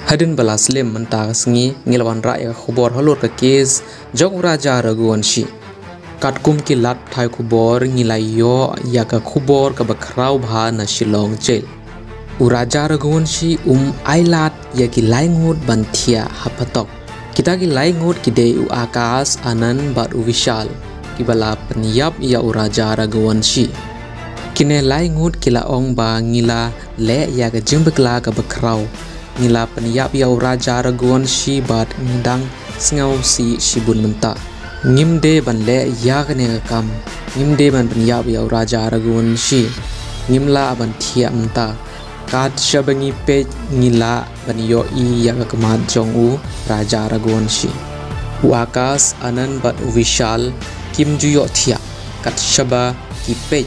Hadin balas lem mentah sengi ngilwan raya khubor halur ke kes jong Raja Raguan shi. Kat kum kilat thai khubor ngilai yo ya ka khubor ka bakrau bha na Shillong jail. Raja Raguan shi ailat ya ki laingut banthia hapatok. Kita ki laingut kide akas anan bat vishal ki bala peniyap ya Raja Raguan shi. Kine laingut kila ong ba ngila le ya ka jimbekla ka bakrau. Ngila peniyap ya Raja Raguan shi bat ngidang sengau si shibun menta. Ngimde ban le ya kene kam. Ngimde ban peniyap ya Raja Raguan shi. Ngimla ban thia menta. Kat shabangi pe ngila ban yo I ya kemat jong Raja Raguan shi. Akas anan bat vishal kim juyo thia. Kat shaba ki pe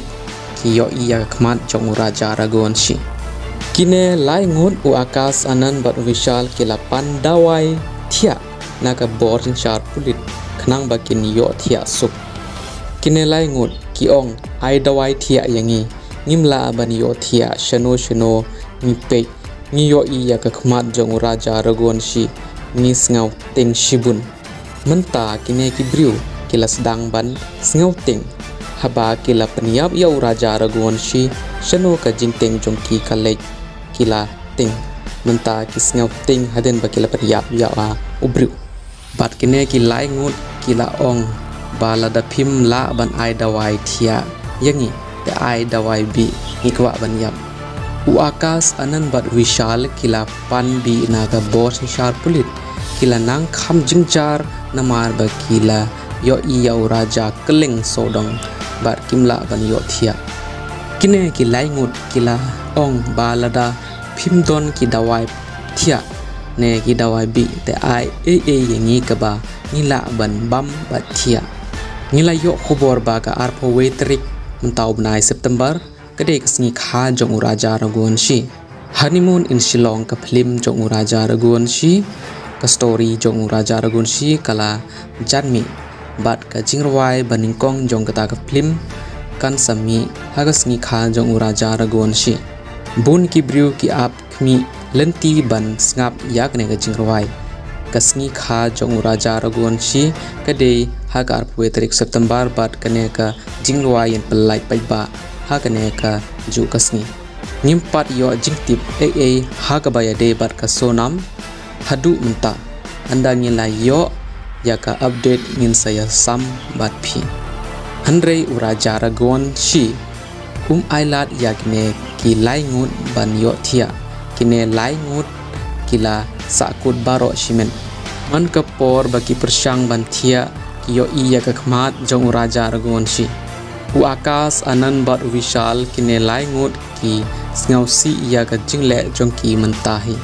ki yo I ya kemat jong Raja Raguan shi. Kine laingut akas anan bat vishal kila pandawai thia naga borin syar pulit kenang bakin yo thia sup. Kine laingut ki ong ai dawai thia yangi ngimla ban yo thia shano ngipe ngi yo I ya kemat jong Raja Raguan shi ngi sngau ting shibun. Menta kine ki briu kila sedang ban sngau ting haba kila peniyap ya Raja Raguan shi shano ka jingteng jong ki kalek kila ting menta kisngau ting haden bakila peniyap ya ubriu bat kine ki laingut kila ong balada phim la ban ai dawai thia yangi te ai dawai bi ngikwa ban yap akas anan bat vishal kila pan bi naga bor syar pulit kila nang kham jingjar namar bakila yo I ya Raja keling sodong bat kimla ban yo thia. Kine ki laingut kila ong balada phim don ki dawai thia ne ki dawai bi te ai yangi kaba ngila ban bam bat thia ngila yo khubor ba ka arpo wetrik mentau benai September kade kasngi kha jong Raja Raguan shi. Honeymoon in Shillong ka film jong Raja Raguan shi ka story jong Raja Raguan shi kala janmi bat ka jingrwai baningkong jong kata ka film kan sami hagasngi kha jong Raja Raguan shi. Bun ki briu ki ap kmi lenti ban sngap yak ne ka jingrwai kasngi kha jong Raja Raguan shi kade hagar puetrik September bat kane ka jingrwai yen pelai paiba ha kane ka ju kasngi ngimpat yo jingtip hakabaya de bat ka sonam hadu menta anda ngila yo ya ka update ngin saya sam bat phi handrei Raja Raguan shi ailat yakne ki laingut ban yo thia kine laingut kila sakut baro shimen man kapor bagi persyang ban thia ki yo I ya kemat jong Raja Raguan shi akas anan bat vishal kine laingut ki sngau si ya ka jingle jong ki mentahi.